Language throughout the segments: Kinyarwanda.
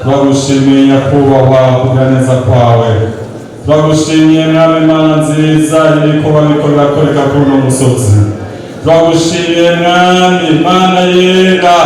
turagushimiye nyakubahwa kuganeza kwawe, turagushimiye mwami Mana nziza iriko bariko birakoreka kuri uno musozi, turagushimiye mwami Mana yera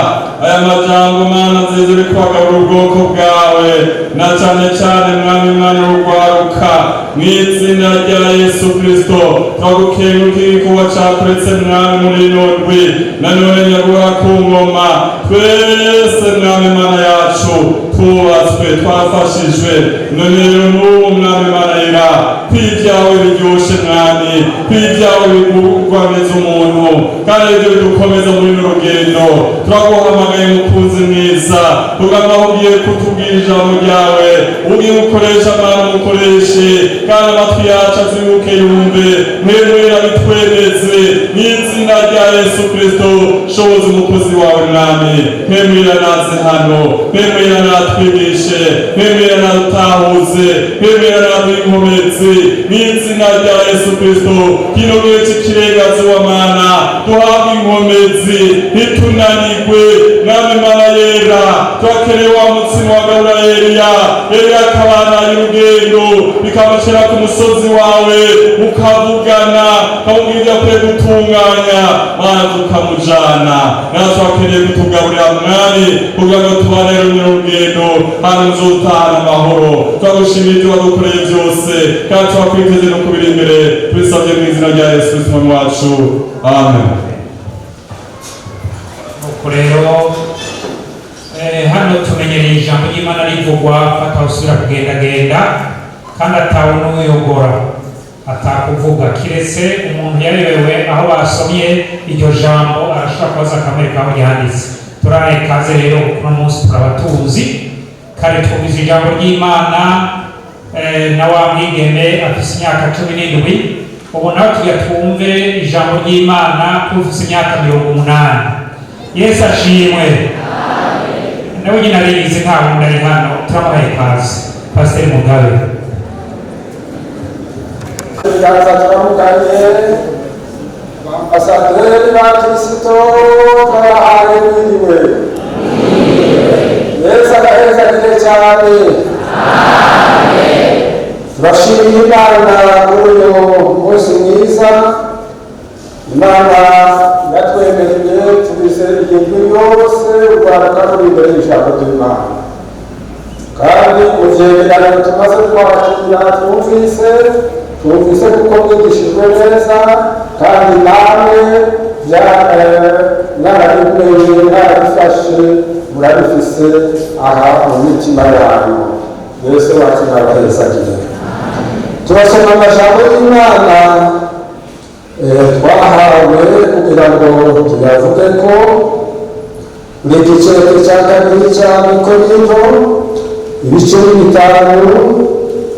aya majambo Mana nziza uriko wagabura ubwoko bwawe na cane cane mwami Mana urugwaruka mw'izina rya Yesu Kristo. Turagukengurukiye igikorwa cakuretse mwami muri ino ndwi, nanone nyagura ku ngoma twese mwami Mana yacu twubatswe twafashijwe, none rero n'ubu mwami Mana yera kw'ivyawe biryoshe mwami, kw'ivyawe bigwaneza umuntu kandi ivyo bidukomeza muri runo rugendo. Turaguhamagaye mukunzi mwiza, tugamaho ugiye kutubwira ijambo ryawe, ugiye gukoresha Mana umukoreshe kandi amatwi yacu azibuke yumve, mwemera bitwemeze mw'izina rya Yesu Kristo. Shoboza umukozi wawe mwami, mwemera naze hano, mwemera natwigishe, mwemera natutahuze, mwemera natwinkomezi mw'izina rya Yesu Kristo. Kino gihe c'ikirengazi wa Mana duhabwe inkomezi ntitunanigwe mwami Mana yera. Turakeneye wa mutsima wagabura Eliya akabana y'urugendo bikamushira ku musozi wawe ukavugana kamubwira ibyo akwiye gutunganya Mana tukamujana. Natwe turakeneye kutugaburira mwami kugira ngo tubane urugendo hano nzotahana amahoro. Turagushimiye ibyo wadukoreye byose kandi turakwiteze no kubiri imbere, tubisabye mu izina rya Yesu Kristo umwami wacu, amen. Nuko rero hano tumenyereye ijambo ry'Imana rivugwa atawusubira kugendagenda kandi atawe n'uyogora atakuvuga, kiretse umuntu yarebewe aho basomye iryo jambo arashobora kubaza akamwereka aho ryanditse. Turahaye ikaze rero kuno munsi turabatuzi kandi twumvise ijambo ry'Imana na wa mwigeme afise imyaka 17. Ubu nawe tujya twumve ijambo ry'Imana kufise imyaka 80. Yesu ashimwe. Nawe nyine arize nta wundi ari hano, turamuhaye ikaze. Pasiteri Mugabe. Ibiganza turamukanye ambasaderi ba Kristo twabahaye mwiriwe. Yesu agaheza kire cyane. Turashimira Imana kuri uyu munsi mwiza. Imana yatwemereye tubize igihe yose urwaruka ruri imbere y'ijambo ry'Imana, kandi uvyemerano tumaze twakira twumvise kuko mwigishijwe neza kandi namwe mwarabimeye mwarabifashe murabifise aha mu mitima yanyu. Yesu wacu nabahezagire. Turasoma amajambo y'Imana twahawe kugira ngo tuyavuge ko buri gicete cya kabiri cya Korinto ibice 5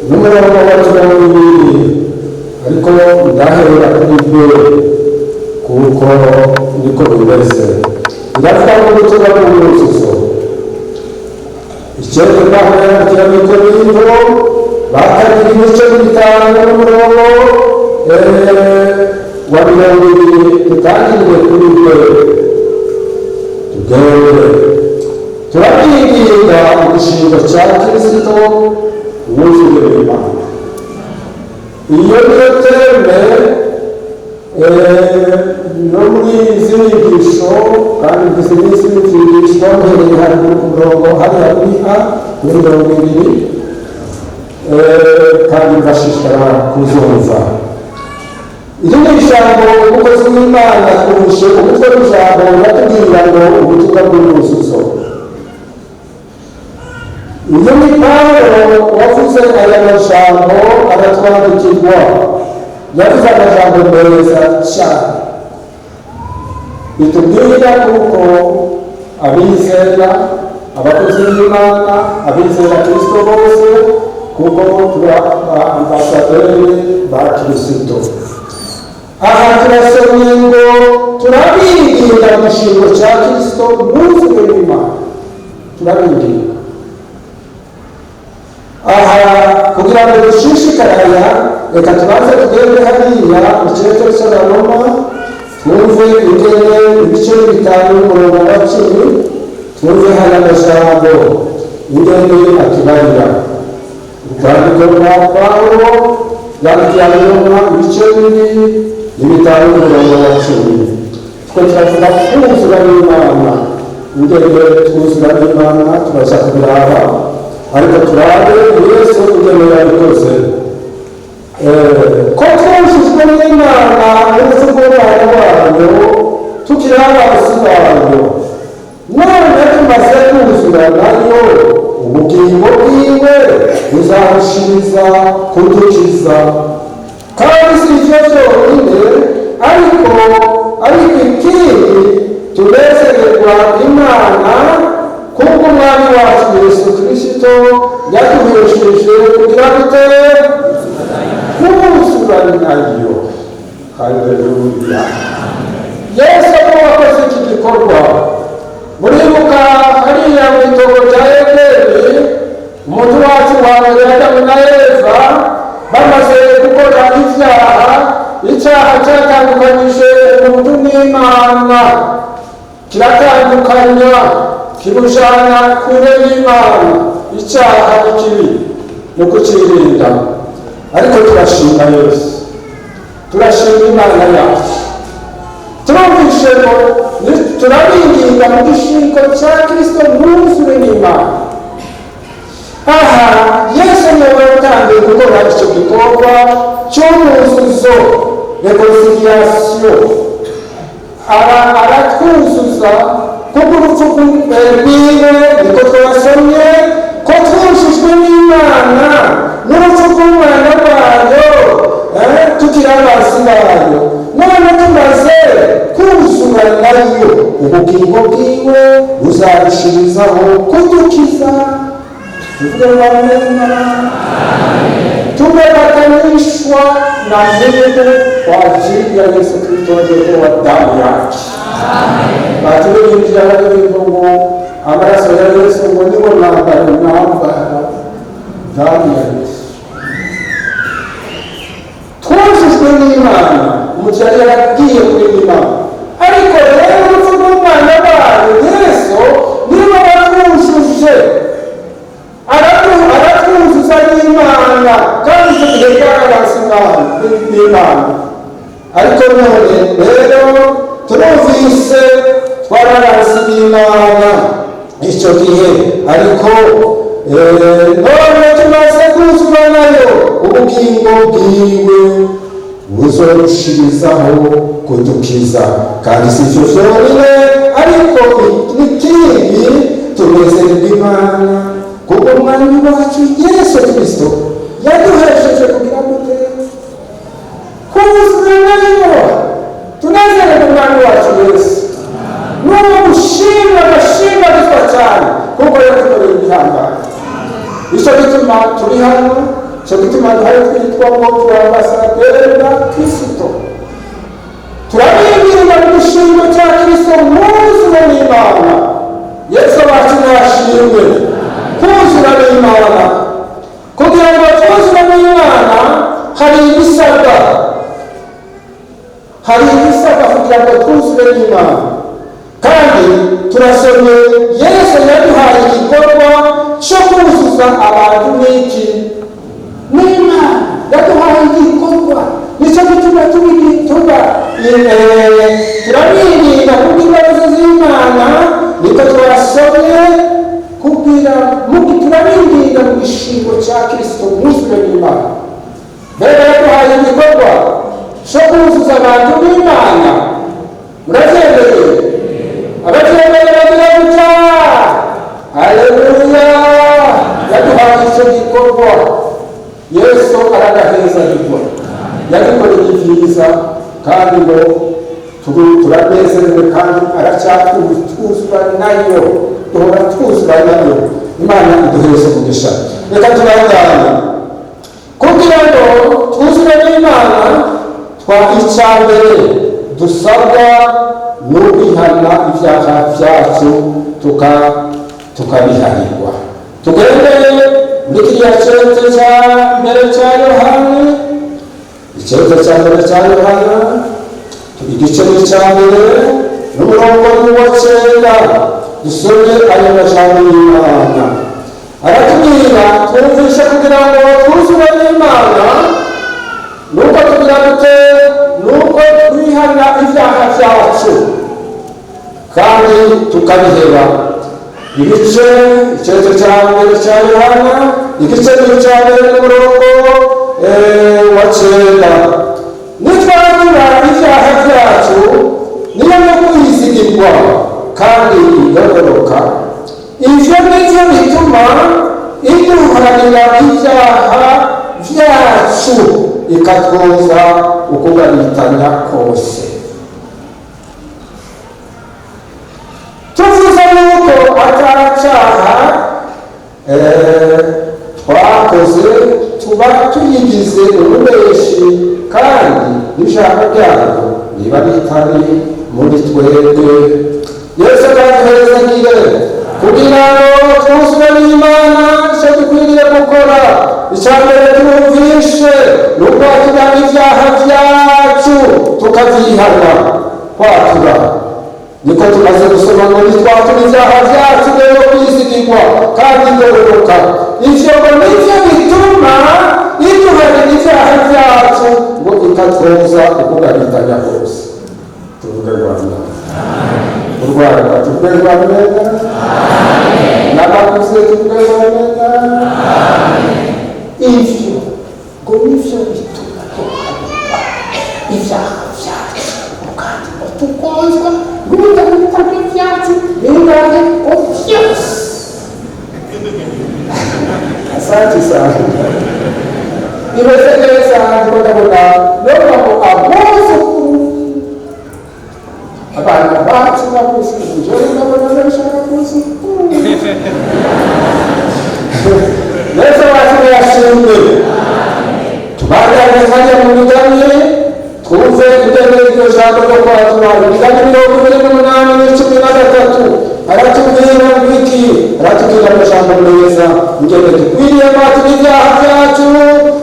n'umurongo wa 2, ariko ndahera kuri bwe kuko niko bimeze. Ndavuga ngo tuba mu rusuzo icete bahera cya Korinto bakabiri ibice 5 n'umurongo wa 20 tutangire kuri bwe tugere turabwinginga igishingo cya Kristo wuzure Imana. Iyo niyo teme no muri izi nyigisho kandi izi nyigisho mhereye haruguru ku murongo hariya kuri kuri 20 kandi mbashishikara kuzumva. Iri ni ijambo umukozi w'Imana kurushe umutwe w'ijambo yatubwira ngo ubutumwa bw'uruzuzo. Iyo ni Pawulo wavuze aya majambo aratwandikirwa, yavuze amajambo meza cyane bitubwira kuko abizera abakozi b'Imana abizera Kristo bose kuko turi ambasaderi ba Kristo. Aha turasomye ngo turabinginga mu gishingo cya Kristo mwuzure Imana. Turabinginga aha kugira ngo dushishikaraya, reka tubanze tugende hariya mu kirere cy'Abaroma twumve ingene ibice 5 n'umurongo wa 10 twumve hano amajambo ingene atubarira urwandiko rwa Pawulo yandikiye Abaroma ibice bibiri n'ibitanu n'umurongo wa 10. Two turavuga kuzura n'Imana, ingene twuzura n'Imana turaza kubiraba, ariko turabe Yesu ingene yabikoze. Ko twujujwe n'Imana ndetse n'ubwana bwayo tukiri abasi bayo, none tumaze kuzura nayo ubugingo bwiwe buzarushiriza kudukiza. Kandi si ivyo vyonyine, ariko ikindi tunezererwa Imana kubw'Umwami wacu Yesu Kristo yaduhesheje kugira gute kuzura nayo. Haleluya. Yesu wakoze iki gikorwa. Muribuka hariya mu itongo rya Edeni, umuntu wacu wa mbere Adamu na Eva bamaze gukora icyaha cyatandukanyije umuntu n'Imana, kiratandukanya kirujana kure y'Imana. Icyaha ni kibi no kukirinda, ariko turashima Yesu, turashima Imana yacu. Turumvishe ngo turabinginga mu gishingo cya Kristo mwuzure n'Imana. Aha Yesu niwe yatangiye gukora icyo gikorwa cy'umuzuzo, reconciliation. Aratwuzuza kubw'urupfu rwiwe, niko twasomye ko twujujwe n'Imana n'urupfu rw'umwana wayo tukiri abasi bayo. None tumaze kuzura nayo ubugingo bwiwe buzarushirizaho kudukiza. Tumepatanishwa na Mungu kwa ajili ya Yesu Kristo aliyetoa damu yake. Batuliingia hadi Mungu amaraso ya Yesu niwo nambara damu ya Yesu. Twujujwe n'Imana, umucyari yaragiye kuri Imana, ariko rero urupfu rw'umwana wayo Yesu niwe watwujuje, aratwuzuza n'Imana, kandi icyo gihe twararase n'Imana. Ariko none rero turumvise twararase n'Imana icyo gihe, ariko none tumaze kuzura nayo ubugingo bwiwe buzorushirizaho kudukiza. Kandi si ivyo vyonyine, ariko n'ikindi tunezererwa Imana kubw'Umwami wacu Yesu Kristo yaduhesheje kugira gute kuzura nayo. Tunezererwa Umwami wacu Yesu, n'uwo gushimwa gitwa cyane kuko yadukoreye ibihambaye. Icyo gituma turi hano, icyo gituma duhari twitwa ngo turabasaderi ba Kristo. Turabinginga mu gishingo cya Kristo mwuzure n'Imana. Yesu wacu nashimwe kuzura n'Imana. Kugira ngo twuzure n'Imana hari ibisabwa kugira ngo twuzure n'Imana. Kandi turasomye Yesu yaduhaye igikorwa cyo kuzuza abantu n'iki n'Imana. Yaduhaye igikorwa, nicyo gituma turabirinda kubw'imbabazi z'Imana. Niko twasomye turabirinda mu gishingo cya Kristo mwuzure n'Imana. Mbere yaduhaye igikorwa cyo kuzuza abantu n'Imana. Murabyemeye? Ababyemeye bagira gutya. Haleluya. Yaduhaye icyo gikorwa, Yesu aragaheza gikora, yadukoreye ibyiza, kandi ngo turanezerewe, kandi aracyatwuzura nayo, duhora twuzura nayo. Imana iduheshe umugisha. Reka turangane kugira ngo twuzure n'Imana. Icya mbere dusabwa ni ukwihana ibyaha byacu tukabihanirwa. Tugendeye muri kiriya cyete cya mbere cya Yohana, icyete cya mbere cya Yohana igice cya mbere n'umurongo wa 9, dusome ayo majambo y'Imana. Aratubwira twumvishe kugira ngo twuzure n'Imana, nuko tugira dute, nuko twihana ibyaha byacu kandi tukabiheba. Igice cya mbere cya Yohana, igice cya mbere n'umurongo wa 9. Nitwagira ibyaha byacu niyo yo kwizigirwa kandi igororoka, ivyo nivyo bituma iduharanira ibyaha byacu ikatwoza ukugaritanya kose. Tuvuze yuko ataracaha twakoze, tuba tuyigize ububeshi kandi n'ijambo ryaryo niba ritari muri twebwe. Yesu akaduherezagire kugira ngo twuzure n'Imana icyo dukwiriye gukora. Icya mbere twumvishe ni ukwakira ibyaha byacu tukabyihana, kwatura. Niko tumaze gusoma ngo nitwatura ibyaha byacu rero kwizigirwa kandi igororoka. Ivyo nivyo bituma iduharira ibyaha byacu ngo ikatwoza ukugaritanya kose. Tuvuge Rwanda. U Rwanda tuvuge Rwanda. N'abakuze tuvuge Rwanda. Ivyo ngo nivyo bituma tuharira ibyaha byacu kandi ngo tukozwa n'ubudahemuka byacu n'ingane byose. Asante sana. Imeze neza ndabona ngo aboze abana bacu babuze njyewe ndabona bashaka kuzi. Neza wacu yashimwe. Tubandanye hajya mu migani twumve indege iryo jambo ryo kwatura. Imigani 28:13 aratubwira wiki, aratubwira amajambo meza ingene dukwiriye kwatura ibyaha byacu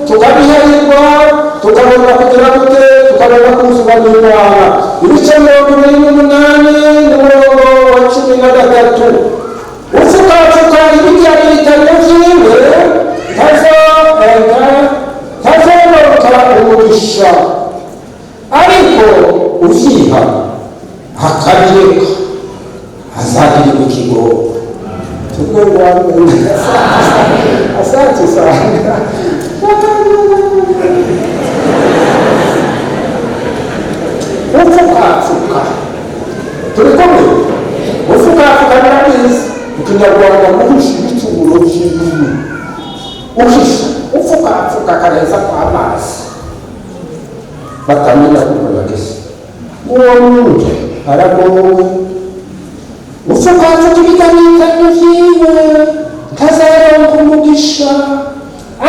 tukabiharirwa, tukabona kugira gute, tukabona kuzura n'Imana. Ibice 28 n'umurongo wa 13. Ufukafuka ibijya bitanye vyiwe ntazororoka umugisha, ariko uvyiha akabireka azagirirwa ikigogo. Tuvuge Rwanda. Asante sana. Ufukafuka turi kumwe. Ufukafuka narabizi Ikinyarwanda muhisha ibitunguro vy'ibintu. Uhisha ufukafuka kareza kw'amazi batamenya kukolagisa. Uwo muntu aragowe. Ufukafuka ibiganitanye vyiwe ntazaronka umugisha,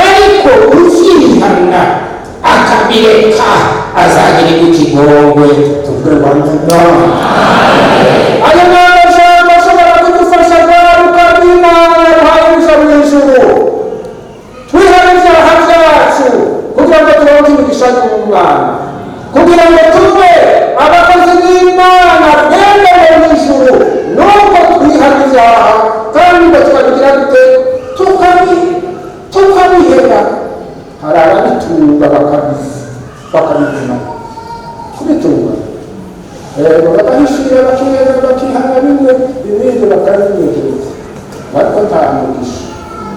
ariko uvyihana akabireka azagirirwa ikigongwe. Tuvuge Rwanda. Ayo n'amajambo ashobora kudufasha kwaruka rw'Imana ruhaye ubuja mw'ijuru. Twihane ibyaha byacu kugira ngo turonke imigisha y'Imana, kugira ngo tube abakozi b'Imana bemewe mw'ijuru. Nuko twihane ibyaha kandi ngo tukabigira dute, tukabiheba. Hari ababitunga bakabituma kubitunga, bakahishira bakiheza bakihana bimwe ibindi bakabinegereza, ariko nta mugisha.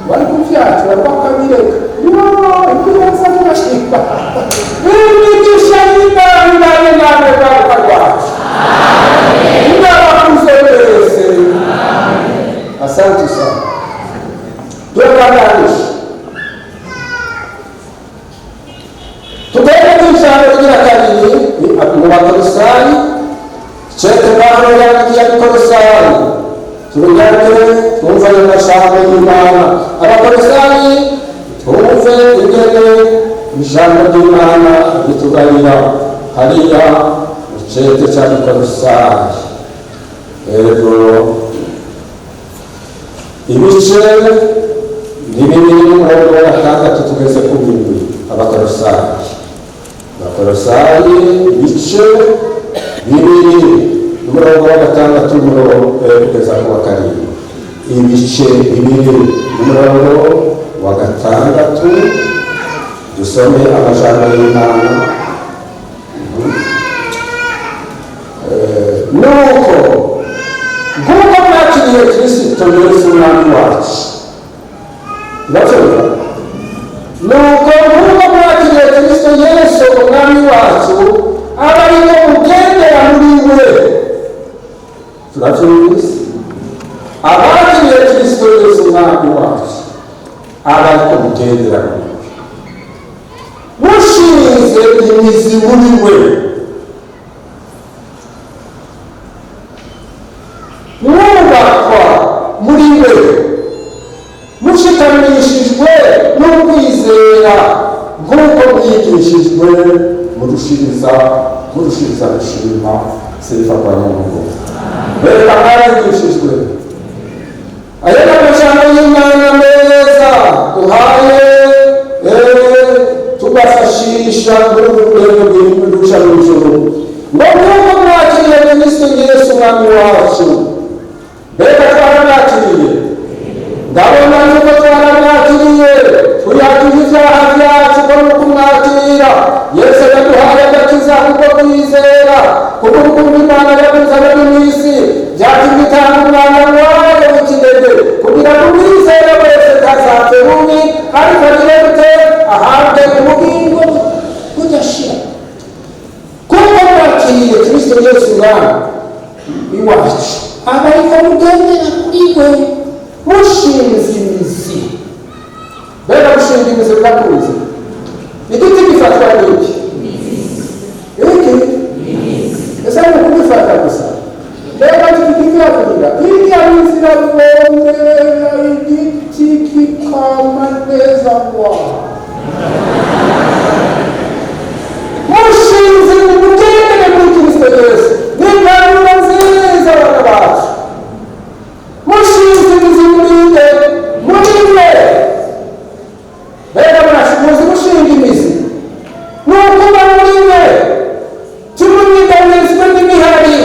Bari kuvyatura bakabireka, ibirasa birashika. Imigisha y'Imana nawe baruka rwacu. Ndabakuze wese. Asante sana. Turabaganisha. Tugende kw'ijambo rigira kabiri mu Bakolosayi, cete Pawulo yandikiye Abakolosayi. Turujyane twumva ayo majambo y'Imana. Abakolosayi twumve ingene ijambo ry'Imana ritugarira hariya mu cete cy'Abakolosayi. Rero ibice ni 2:6 tugeze ku 7. Abakolosayi ibice 2 umurongo wa gatandatu kugeza ku wa karindwi, ibice bibiri. Umurongo wa gatandatu dusome amajambo y'Imana. Nuko nk'uko mwakiriye Kristo Yesu umwami wacu, urabyumva? Nuko nk'uko mwakiriye Kristo Yesu umwami wacu, aba ariko mugendera muri we. Turabyumvise? Abakiriye Kristo Yesu umwami wacu, aba ariko mugendera muri we, mushinze imizi muri we, mwubakwa muri we, mushikamishijwe n'ukwizera nk'uko mwigishijwe, murushiriza gushima Sifa kwa Mungu. Reka mwarigishijwe. Aya ni amajambo y'Imana meza duhaye tubafashisha muri ubu rwego rw'irusha n'ijuru. Ngo nk'uko mwakiriye Kristo Yesu umwami wacu, reka twaramwakiriye. Ndabona yuko twaramwakiriye, tuyakira ibyaha byacu ko ni ukumwakira. Yesu yaduhaye agakiza kubwo kwizera, kubwo gukunda Imana yaduzaga mu isi, byatumye itanga umwana wayo w'ikinege, kugira ngo umwizere wese ntazapfe bubi, ariko agire gute? Ahabwe ubugingo budashira. Kuko mwakiriye Kristo Yesu umwami wacu, aba ariko mugendera kuri we, mushinze imizi. Mbega gushinga imizi birakuze? Igiti gifatwa n'iki? Ese ni ukubifata gusa? Mbega tukikigira iriya mizi iravomera igiti kikama neza kwa mushinze mugendere muri Kristo Yesu, ni impanuro nziza abana bacu. Mushinze imizi muri we. Mbega mwashimuzi mushinga imizi nukuba muri we, tumunyeganyezwe n'imihari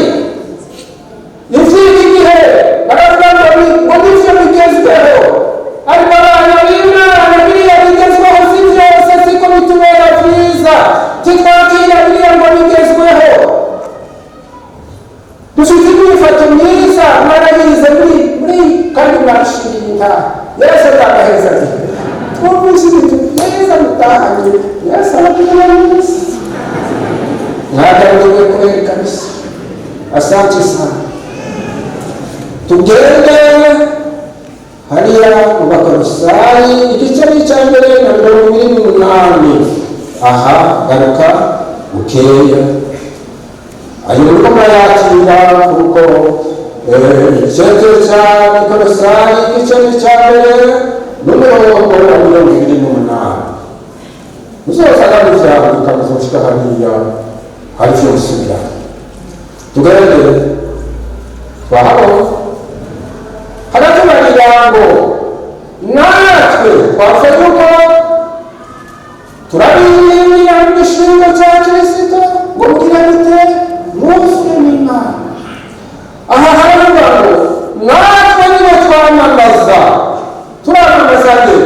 ivy'iki gihe. Baravuga ngo nivyo bigezweho, ariko abana b'Imana biriya bigezweho si vyose, siko bitubera vyiza. Titwakira biriya ngo bigezweho, dufite imyifato myiza mwarayize muri kandi mwashingiye intaha. Yesu atagaheza ati twumvise ibintu byiza mutahanye. Yesu arabwira neza, mwagaruwe kweli kabisa. Asante sana. Tugende hariya mu Bakolosayi igice cya mbere na 28. Aha garuka bukeya ayo nuko mwayakira, kuko igice cya Bakolosayi igice cya mbere n'umurongo wa 28. Muzosaga n'ivyago bikamuzoshika hariya hari vyo gusubira. Tugende twahabo haratubarira ngo natwe twapfa yuko turabinira mu gishingo cya Kristo ngo mugire mute? Mwuzure n'Imana. Aha haravuga ngo natwe nibo twamamaza. Turamamaza nde?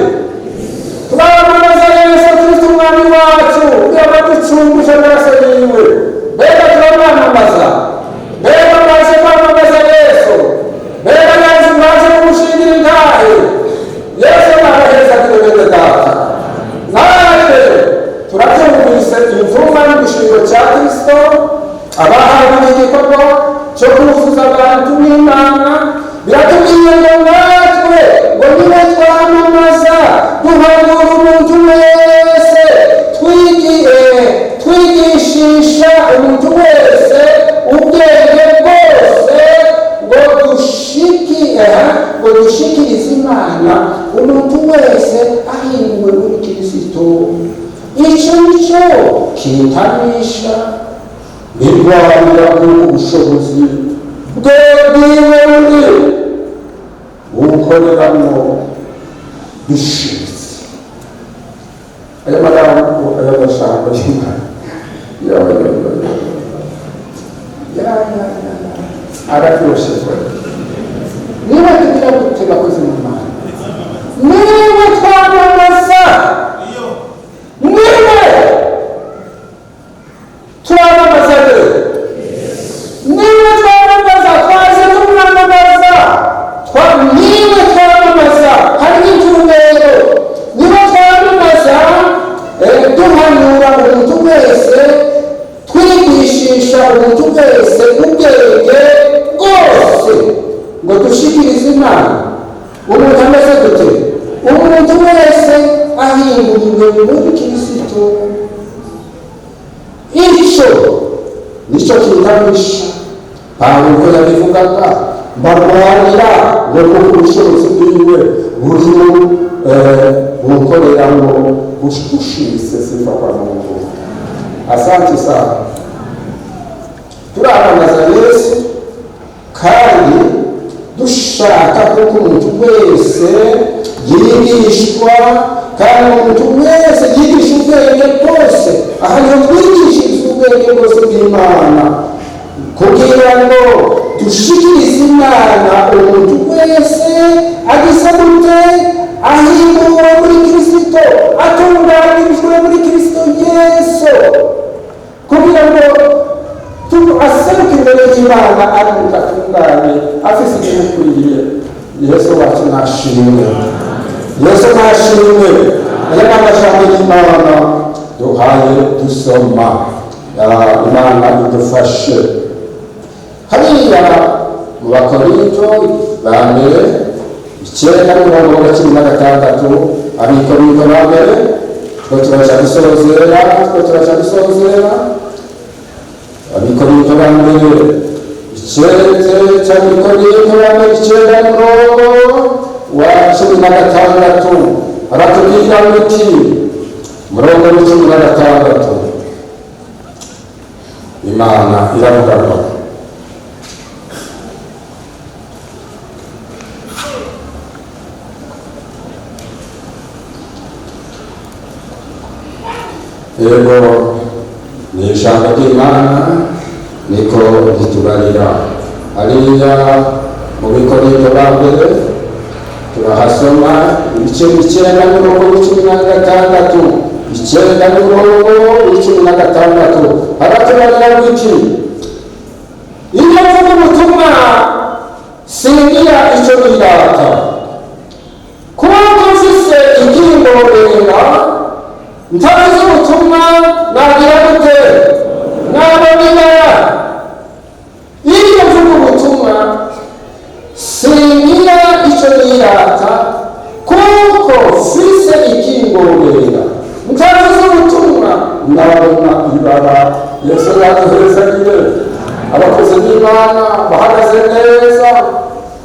Turamamaza Yesu Kristo umwami wacu, kugira ngo ducunguje amaraso yiwe. Mbega turamwamamaza? Mbega mwaje kwamamaza Yesu? Mbega mwaje kumushingira intahe? Yesu nabaheza kugenda data. Natwe turabyumvise imvuma n'igishingiro cya Kristo, abahawe igikorwa cyo kuzuza abantu n'Imana. Biratubwiye ngo natwe ngo niba twamamaza duhanura umuntu wese, twigishisha umuntu wese ubwenge bwose, ngo dushikirize Imana umuntu wese ahinduwe muri Kristo. Icyo nicyo kintanisha birwanira ubushobozi bwiwe bukoreramo bishimitse. Aya magambo y'Imana umuntu wese ahinguriwe muri Kristo. Icyo nicyo kinganisha Pawulo ko yabivugaga, barwanira no ku bushobozi bwiwe burimo bukorera ngo bushimishe sifa kwa Mungu. Asante sana. Turamamaza Yesu kandi dushaka ko umuntu wese yigishwa, kandi umuntu wese yigisha ubwenge bwose. Aha niho twigishiriza ubwenge bwose bw'Imana, kugira ngo dushikirize Imana umuntu wese agisa gute, ahinduwe muri Kristo, atunganirijwe muri Kristo Yesu, kugira ngo aseruka imbere y'Imana ari atunganye, afise igikwiriye. Yesu wacu nashimwe, Yesu nashimwe. Aya ni amajambo y'Imana duhaye dusoma. Imana idufashe. Hariya mu Bakorinto ba mbere 9:16, Abikorinto ba mbere, two turaja gusozera. Abikorinto ba mbere 9:16 aratubwira muti murongo w'16 Imana iravuga ngo yego ni ijambo ry'Imana niko ritubarira. Hariya mu Bikorinto ba mbere turahasoma ibice 9:16, 9:16 haratubarira iki? Iyo mvuga ubutumwa singira icyo nirata, kuba mfise ikingorera ntabizi ubutumwa nagira gute, nabonera. Iyo mvuga ubutumwa singira icyo nirata, kuko mfise ikingorera ntabizi ubutumwa nabona ibara. Yesu yaduhezagire. Abakozi b'Imana bahagaze neza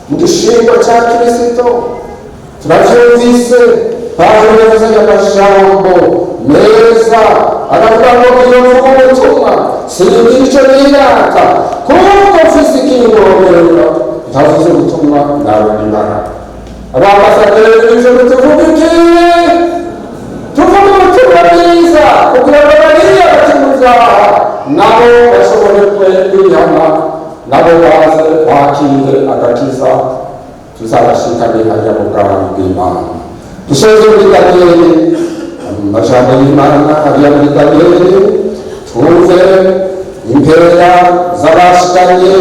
mu gishingo cya Kristo, turavyumvise. Pawulo yavuze amajambo meza, aravuga ngo iyo mvuga ubutumwa singira icyo nirata, kuko mfise ikingorera ntavuze ubutumwa nabona ibara. Ababasaderi b'ijuru tuvuga iki? Tuvuga ubutumwa bwiza, kugira ngo bariya bakimuza nabo bashobore kwihana, nabo baze bakire agakiza, tuzabashikane hajya mu bwami bw'Imana. Dusoze muri Daniyeli, amajambo y'Imana hariya muri Daniyeli, twumve impera z'abashikanye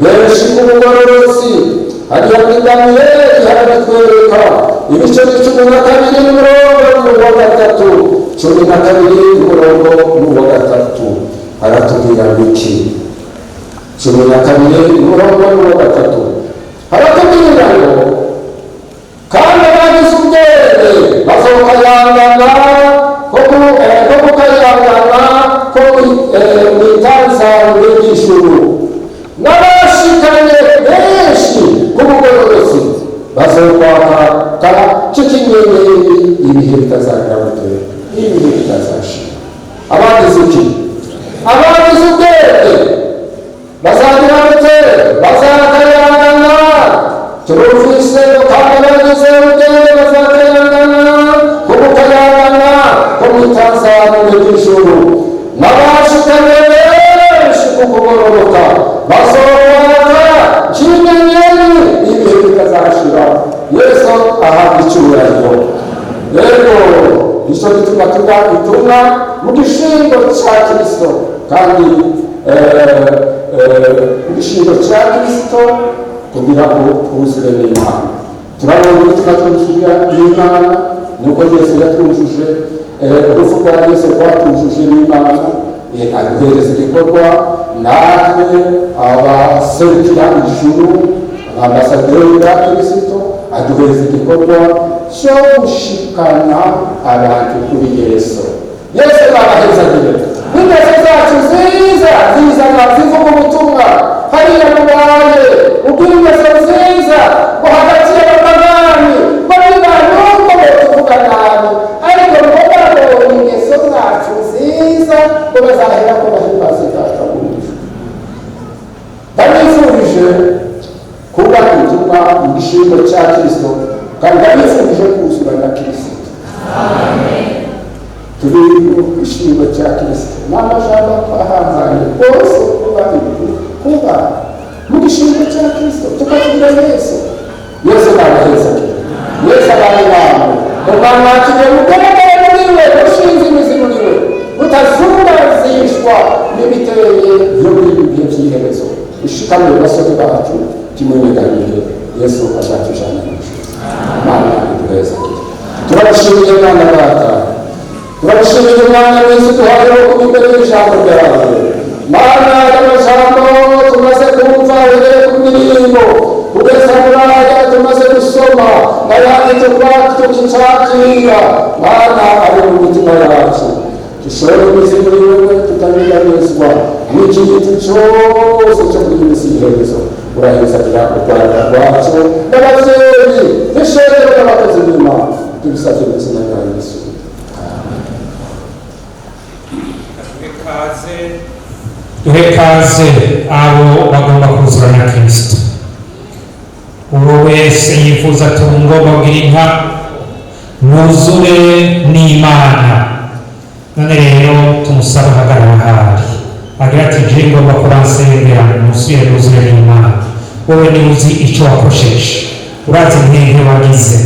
benshi ku bugororotsi. Hariya muri Daniyeli haratwereka ibice 12 n'umurongo wa 3, haratubwira iki? 12 n'umurongo wa 3 haratubwira ngo kandi abagize ubwenge bazokayangana ko mw'itanzaro ry'ijuru, n'abashikanye benshi ku bugororotsi bazokwaka cy'ikinyenyeri ibihe bitazagira gute, ibihe bitazashira. Abagize iki? Abagize ubwenge bazagira gute, bazakayangana. Turufise kandi abagize ubwenge bazakayangana ko gukayangana ko mw'itanzaro ry'ijuru, n'abashikanye benshi ku kugororoka bazokwaka cy'ikinyenyeri ibihe bitazashira. Yesu ahabwa icyubahiro. Rero nicyo gituma tuba mu gishingo cya Kristo, kandi mu gishingo cya Kristo kugira ngo twuzure n'Imana. Turabona ubutumwa twuzura n'Imana, nuko Yesu yatwujuje, urupfu rwa Yesu rwatwujuje n'Imana, aduhereza igikorwa natwe abaserukira ijuru, abaambasaderi ba Kristo, aduhereza igikorwa cyo gushikana abantu kuri Yesu. Yesu arabahezagire n'ingeso zacu nziza zizana zivuga ubutumwa hariya mubaye ubwira ingeso nziza ngo hagati y'abapagani bari bantu tuvuga nabi ariko mubabonye ingeso zacu nziza ngo bazahera ko bahimbaza Data mu ijuru. Ndabifurije kuba ubutumwa mu gishimbo cya Kristo kandi ndabifurije kuzura na Kristo. Amen. Turi mu gishimbo cya Kristo n'amajambo ahambaye bose kuba mu gishimbo cya Kristo tukavuga Yesu. Yesu araheza. Yesu araheza. Umwana wakiye mugaragara muri we ushinze imizi muri we utazungazishwa n'ibiteye byo muri ibi bihe by'iherezo. Ushikamire basore bacu kimunyeganire Yesu azatujana mu ijuru. Mana iduheza. Turabashimiye Mwana Data. Turabashimiye Mwana Yesu duhayeho kuba imbere y'ijambo ryawe. Mana y'amajambo tumaze kumva uhereye ku mirimbo kugeza muri aya tumaze gusoma n'ayandi tukicakira. Mana ari mu mitima yacu dushobore imizi muri wowe tutamenyezwa n'ikintu cyose cyo kuri iyi si iherezo. Urahezagira u Rwanda rwacu n'ababyeyi n'ishengero n'abakozi b'Imana tubisabye mu izina rya Yesu. Duhe kaze abo bagomba kuzura na Kristo. Uwo wese yifuza tungomba kugira inka nuzure n'Imana. None rero tumusaba hagarara hari agira ati je ngomba kuransengera musubire nuzure n'Imana. Wowe ni uzi icyo wakosheje, urazi intege wagize,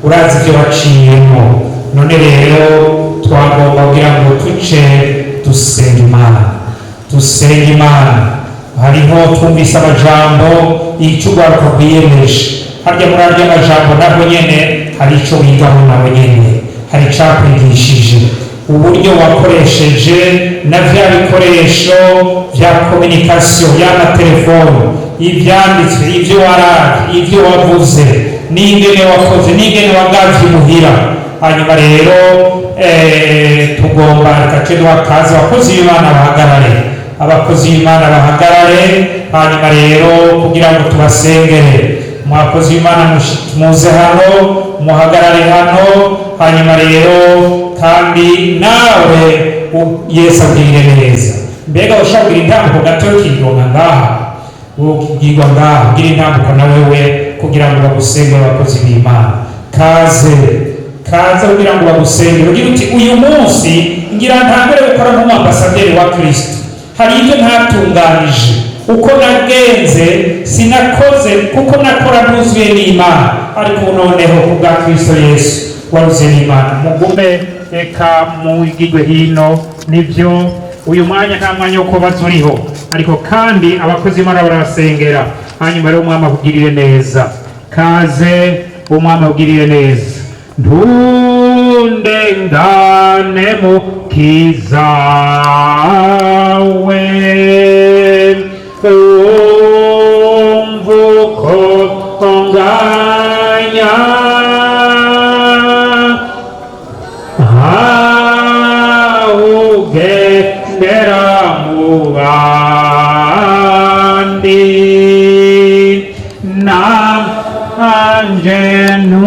urazi ibyo waciyemo. None rero twagomba kugira ngo tuce dusenga Imana. Dusenga Imana. Hariho twumvise amajambo y'icyo urwaruka rwiyemeje. Harya muri arya majambo nabwo nyene hari icyo wigaho nawe nyene, hari icyakwigishije uburyo wakoresheje na vya bikoresho vya communication y'amatelefone, ivyanditswe, ivyo waravye, ivyo wavuze, n'ingene wakoze, n'ingene wagavye muhira. Hanyuma rero tugomba reka duha kazi abakozi b'Imana bahagarare, abakozi b'Imana bahagarare. Hanyuma rero kugira ngo tubasengere, mwakozi b'Imana muze hano, muhagarare hano. Hanyuma rero kandi nawe Yesu abwire neza. Mbega ushabwira intambuko gato kigonga ngaha, ukigwa ngaha ugira intambuko na wewe kugira ngo bagusenge abakozi b'Imana. Kaze kugira ngo bagusenge ugira uti uyu munsi ngira ntangire gukora nk'umwambasaderi wa Kristo. Hari ibyo ntatunganije uko nagenze sinakoze kuko nakora ntuzuye n'Imana, ariko noneho kubwa Kristo Yesu waruzuye n'Imana. Mugume eka mugigwe hino. Nivyo uyu mwanya nta mwanya wo kubaza uriho, ariko kandi abakozi b'Imana barabasengera. Hanyuma rero umwami akugirire neza. Kaze umwami akugirire neza. Ntundengane mukiza we umvuko onganya haugendera mu bandi nanjenu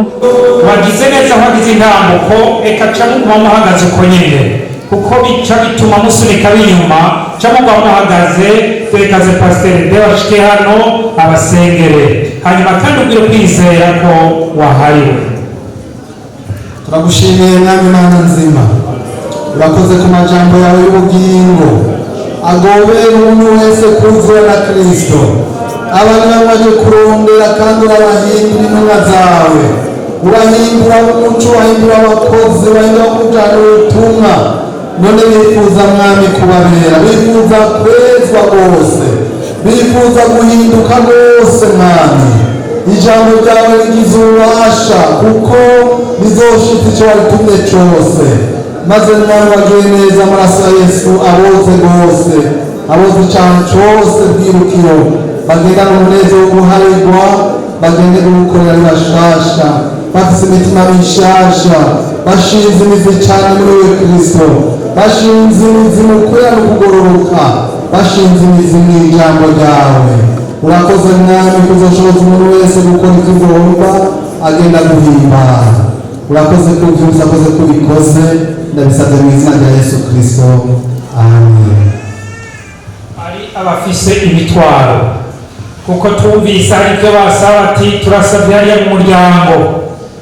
wagize neza wagize intambuko eka camuguma muhagaze uko nyene kuko bica bituma musunika b'inyuma. Camuguma muhagaze twekaze pasiteri ndebashike hano abasengere. Hanyuma kandi ubwire kwizera ko wahariwe. Turagushimiye Mwami Mana nzima, urakoze ku majambo yawe y'ubugingo agobera umuntu wese kuzura na Kristo. Abantu baje kurondera kandi urabahindura intumwa zawe, urahindura umuco, urahindura abakozi, urahindura kujana ubutumwa. None bifuza Mwami kubabera, bifuza kwezwa rwose, bifuza guhinduka rwose Mwami. Ijambo ryawe rigize ububasha kuko rizoshitsa icyo waritumye cyose. Maze nawe wagiye neza amaraso ya Yesu aboze rwose, aboze icyaha cyose bwirukiro. Bagenda mu munezero wo guharirwa, bagende gukorera bashasha bafise imitima mishasha bashinze imizi cyane muri we Kristo, bashinze imizi mu kwera no kugororoka, bashinze imizi mu ijambo ryawe. Urakoze mwami kuzoshoboza umuntu wese gukora ivyo ugomba agenda guhimbara. Urakoze ko byose akoze ko bikoze, ndabisabye mu izina rya Yesu Kristo, amen. Ari abafise imitwaro, kuko twumvise ari byo basaba ati turasabye hariya mu muryango,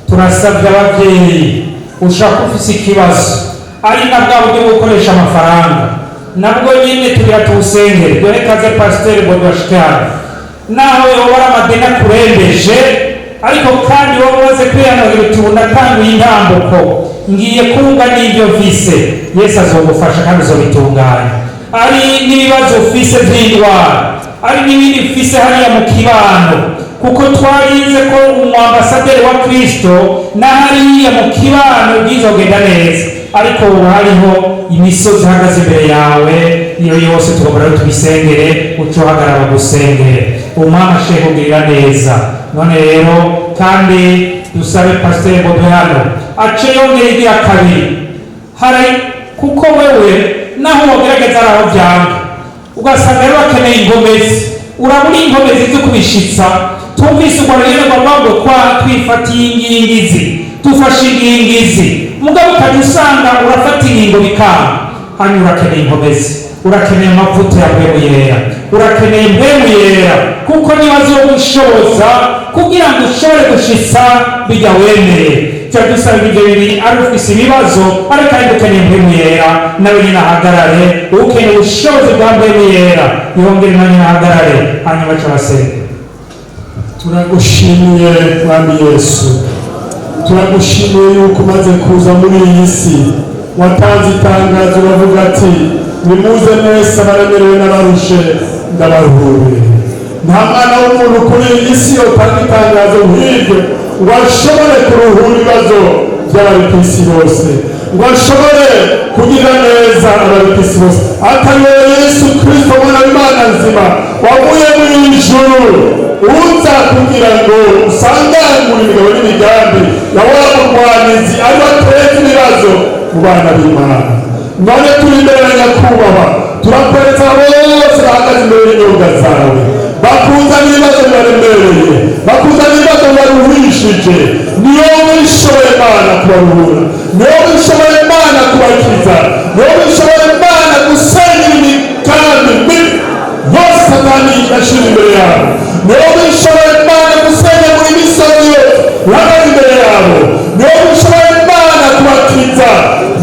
turasabye ababyeyi, ushaka ufise ikibazo ari na bwa buryo bwo gukoresha amafaranga nabwo nyine tugira tuwusengere. Dore kaze pasiteri ngo bashikane naho yoba ari amadeni akurembeje, ariko kandi wowe umaze kwihanagura uti ubu natanguye intambuko ngiye kunga n'ibyo mfise, Yesu azogufasha kandi uzobitunganya. Ari n'ibibazo ufise by'indwara, ari n'ibindi ufise hariya mu kibano, kuko twarize ko umwambasaderi wa Kristo na hariya mu kibano bizogenda neza, ariko ubu hariho imisozi ihagaze imbere yawe, iyo yose tugomba tubisengere, uco uhagarara gusengere. Umwami ashe kugirira neza. None rero kandi dusabe pasiteri Bodoyano ace yongera igira kabiri, hari kuko wewe naho wogerageza araho byanga ugasanga rero bakeneye inkomezi, urabura inkomezi zo kubishitsa. Tumvise ubwo rero ngo kwa twifatiye ingingizi, dufashe ingingizi, mugabo ukajya usanga urafata ingingo bikanga. Hanyuma urakeneye inkomezi, urakeneye amavuta ya mpwemu yera, urakeneye mpwemu yera, kuko niba azogushoboza kugira ngo ushobore gushitsa bijya wemeye. Cyangwa dusanga ibyo bibiri, ari ufise ibibazo ariko kandi ukeneye mpwemu yera, nawe nyine ahagarare. Ukeneye ubushobozi bwa mpwemu yera yongere nawe nyine ahagarare, hanyuma aca basenga. Turagushimiye Mwami Yesu, turagushimiye yuko umaze kuza muri iyi si, watanze itangazo uravuga ati nimuze mwese abaremerewe n'abarushe ndabaruhure. Nta mwana w'umuntu kuri iyi si yotanga itangazo nk'iryo ngo ashobore kuruhura ibibazo by'abari ku isi bose, ngo ashobore kugira neza abari ku isi bose, atariwe Yesu Kristo mwana w'Imana nzima wavuye mu ijuru uza kugira ngo usangangure imigabo n'imigambi ya wa murwanizi ari bateza ibibazo mu bana b'Imana. None turi imbere ya nyakubahwa, turakwereka bose bahagaze imbere y'inyonga zawe, bakuzana ibibazo bibaremereye, bakuzana ibibazo bibaruhishije. Niyo wishoboye Mana kubaruhura, niyo wishoboye Mana kubakiza, niyo wishoboye Mana gusenyera imigambi mibi yose Satani yashyize imbere yabo, niyo wishoboye Mana gusenya muri misozi yose uhagaze imbere yabo, niyo wishoboye Mana kubakiza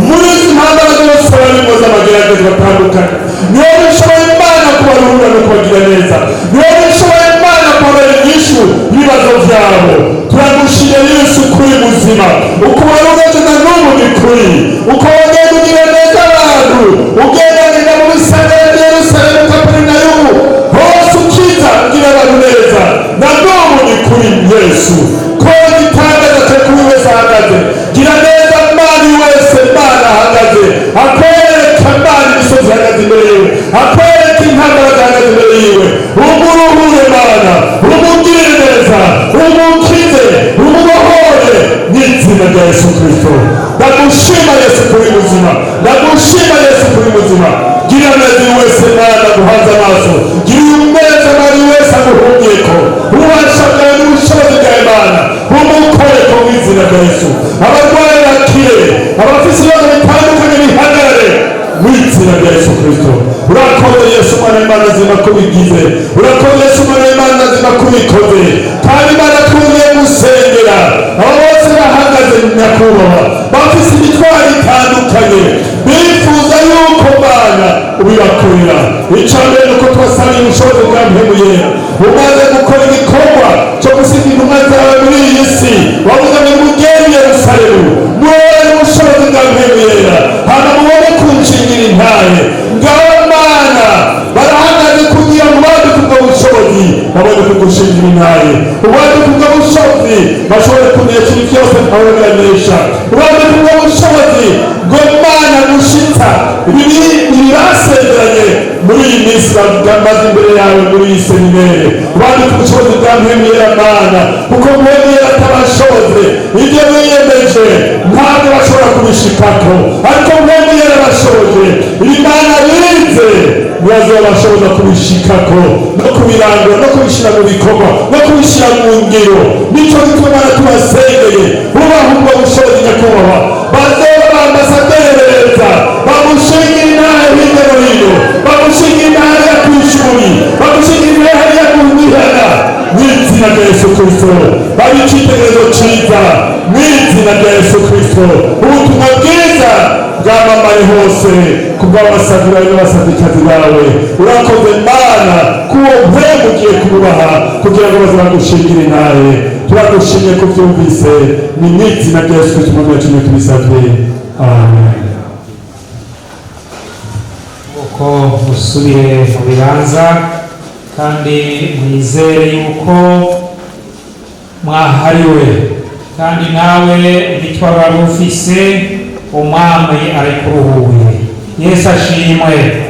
muri izi ntambara zose barimo z'amagerageza batandukanye, niyo wishoboye Mana kubaruhura no kubagira neza, niyo wishoboye Mana kubabera inyishu y'ibibazo byabo. Turagushimye Yesu kuri muzima, uko wari umeze na n'ubu ni kuri, uko wagenda ugira neza abantu, ugendagenda mu bisagara bya Yerusalemu, Kaperinawumu, hose ukiza ugira abantu neza, na n'ubu ni kuri Yesu. Kora igitangaza cyo kuri wese ahagaze, gira neza Mana wese Mana ahagaze, akwereka Mana imisozi ihagaze imbere yiwe, akwereka intambara zihagaze imbere yiwe. Umuruhure Mana, umugirire neza, umukize, umubohore n'izina rya Yesu Kristo. Ndagushima Yesu kuri muzima, ndagushima Yesu kuri muzima. Gira neza wese Mana guhanze amaso, gira neza Mana wese aguhumyeko, ububasha bwawe n'ubushobozi bwawe Mana bumukoreko mu izina rya Yesu. Abarwayi bakire, abafise ibibazo bitandukanye bihagarare mu izina rya Yesu Kristo. Urakoze Yesu Mwana w'Imana nzima ko bigize, urakoze Yesu Mwana w'Imana nzima ko bikoze, kandi Mana twuzuye gusengera abo bose bahagaze nyakubahwa bafise imitwaro itandukanye bifuza yuko Mana ubibakorera. Icya mbere nuko tubasabira ubushobozi bwa mpwemu yera, umaze gukora igikorwa cyo gusiga intumwa zawe muri iyi si, wavuga ngo mugende i Yerusalemu mubone ubushobozi bwa mpwemu yera, hanyuma mubone kunshingira intahe. Ngabo Mana barahagaze kugira ngo ubandike ubwo bushobozi, babone kugushingira intahe, ubandike ubwo bushobozi bashobore kunesha byose ntaweganisha, ubandike ubwo bushobozi ngo Mana gushitsa ibi basezeranye muri iyi minsi bamaze imbere yawe muri iyi seminere ubandika ubushobozi bwa mpemu yera Mana kuko mpemu yera atabashoboze ibyo biyemeje ntabwo bashobora kubishikako ariko mpemu yera bashoboje Imana bize nibazo bashoboza kubishikako no kubirangura no kubishyira mu bikorwa no kubishyira mu ngiro nicyo gituma Mana tubasengeye bubaha ubwo bushobozi nyakubahwa bazoba bambasaderi beza bamushinga intara hirya no hino bamushinga intara ya kwishuri bamushinga intara ya kumihana n'izina rya Yesu Kristo bari icyitegererezo cyiza n'izina rya Yesu Kristo ubutumwa bwiza bwamamaye hose kubw'abasazi bawe n'abasazikazi bawe urakoze Mana kuwo mpemu ugiye kububaha kugira ngo baze bagushingire intare turagushimye ko byumvise ni n'izina rya Yesu Kristo mu yacu tubisabye amen. uko usubire mu bibanza kandi mwizere yuko mwahariwe kandi nawe imitwaro wari ufise umwami arikuruhuye. Yesu ashimwe.